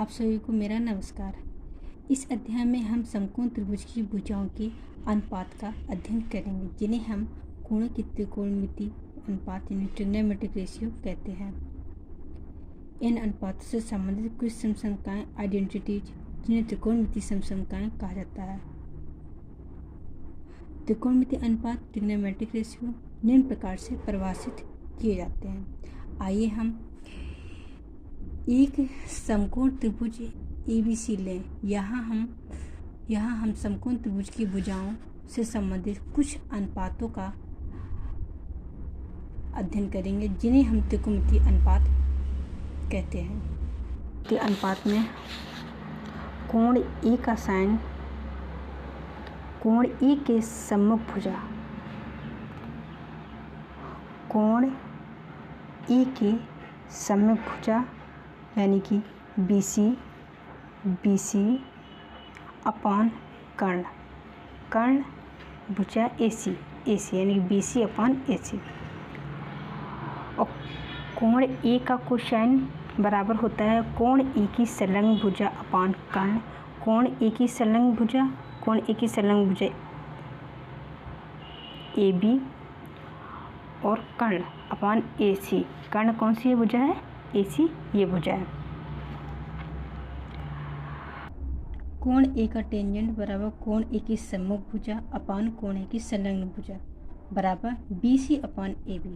आप सभी को मेरा नमस्कार। इस अध्याय में हम समकोण त्रिभुज की भुजाओं के अनुपात का अध्ययन करेंगे, जिन्हें हम कोणों की त्रिकोणमिति अनुपात यानी ट्रिग्नोमेट्रिक रेशियो कहते हैं। इन अनुपातों से संबंधित कुछ समसंख्याएं आइडेंटिटीज, जिन्हें त्रिकोणमिति समसंख्याएं कहा जाता है। त्रिकोणमिति अनुपात ट्रिग्नोमेट्रिक रेशियो निम्न प्रकार से परिभाषित किए जाते हैं। आइए हम एक समकोण त्रिभुज ABC लें। यहाँ हम समकोण त्रिभुज की भुजाओं से संबंधित कुछ अनुपातों का अध्ययन करेंगे, जिन्हें हम त्रिकोणमिति अनुपात कहते हैं। त्रिकोणमिति अनुपात में कोण A का साइन कोण A के सम्मुख भुजा, कोण A के सम्मुख भुजा यानी कि BC अपान कर्ण भुजा AC यानी कि BC अपान AC। और कोण A का कोसाइन बराबर होता है कोण A की संलग्न भुजा अपान कर्ण। कोण A की संलग्न भुजा AB और कर्ण अपान AC। कर्ण कौन सी भुजा है? AC ये भुजा है। कोण A का टेंजेंट बराबर कोण A की सम्मुख भुजा अपान कोण A की संलग्न भुजा बराबर BC अपान AB।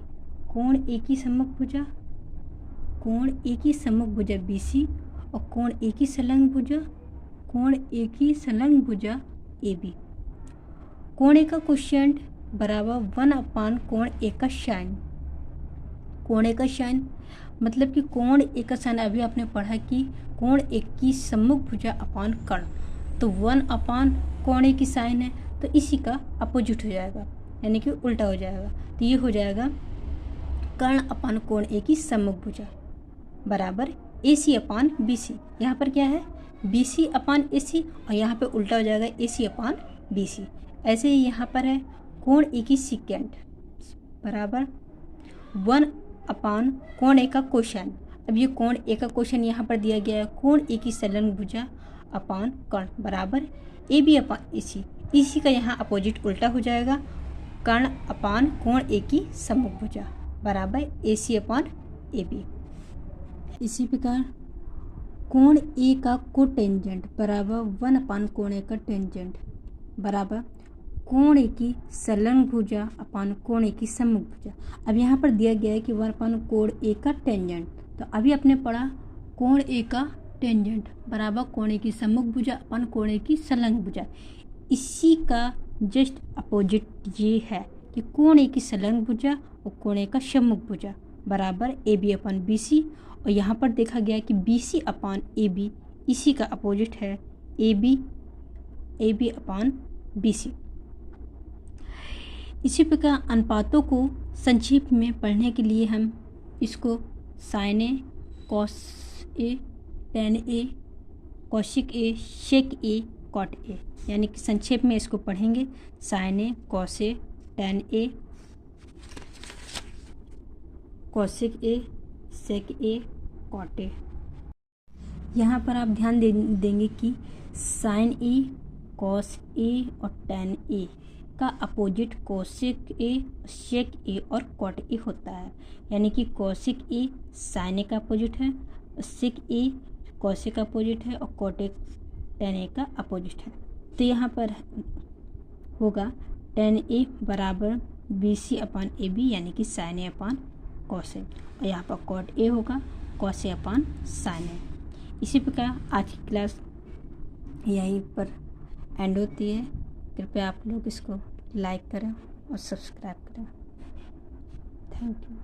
कोण A की सम्मुख भुजा BC और कोण A की संलग्न भुजा AB। कोण A का कोशेंट बराबर 1 अपान कोण A का साइन। कोण A का साइन मतलब कि कोण A का साइन अभी आपने पढ़ा कि कोण A की सम्मुख भुजा अपान कर्ण, तो 1 अपान कोण A की साइन है, तो इसी का अपोजिट हो जाएगा यानी कि उल्टा हो जाएगा। तो ये हो जाएगा कर्ण अपान कोण A की सम्मुख भुजा बराबर AC अपान BC। यहाँ पर क्या है? BC अपान AC और यहाँ पे उल्टा हो जाएगा AC अपान BC। ऐसे ही यहाँ पर है कोण A की सिकेंट बराबर 1 अपान कोण A का कोसाइन। अब ये कोण A का कोसाइन यहाँ पर दिया गया है कोण A की संलग्न भुजा अपान कर्ण बराबर AB अपान AC। इसी का यहाँ अपोजिट उल्टा हो जाएगा कर्ण अपान कोण A की सम्मुख भुजा बराबर AC अपान AB। इसी प्रकार कोण A का कोटेंजेंट बराबर 1 अपान कोण A का टेंजेंट बराबर कोण A की संलग्न भुजा अपान कोण A की सम्मुख भुजा। अब यहाँ पर दिया गया है कि 1 अपान कोण A का टेंजेंट, तो अभी आपने पढ़ा कोण A का टेंजेंट बराबर कोण A की सम्मुख भुजा अपान कोण A की संलग्न भुजा। इसी का जस्ट अपोजिट ये है कि कोण A की संलग्न भुजा और कोण A का सम्मुख भुजा बराबर AB अपान BC। और यहाँ पर देखा गया कि BC अपान AB इसी का अपोजिट है AB अपान BC। इसी प्रकार अनुपातों को संक्षेप में पढ़ने के लिए हम इसको sine A, cos A, tan A, cosec A, sec A, cot A यानी कि संक्षेप में इसको पढ़ेंगे sine A, cos A, tan A, cosec A, sec A, cot A। यहाँ पर आप ध्यान देंगे कि साइन A, कॉस A और टेन A का opposite cosec A, sec A और कॉट A होता है। यानी कि कौशिक A साइन A का अपोजिट है, सेक A कौशिक का अपोजिट है और कॉट A टेन A का अपोजिट है। तो यहाँ पर होगा टेन A बराबर BC अपान AB यानी कि sine A upon cos A, और यहाँ पर कॉट A होगा कॉस A अपान साइन A। इसी प्रकार आज की क्लास यहीं पर एंड होती है। कृपया आप लोग इसको लाइक करें और सब्सक्राइब करें। Thank you.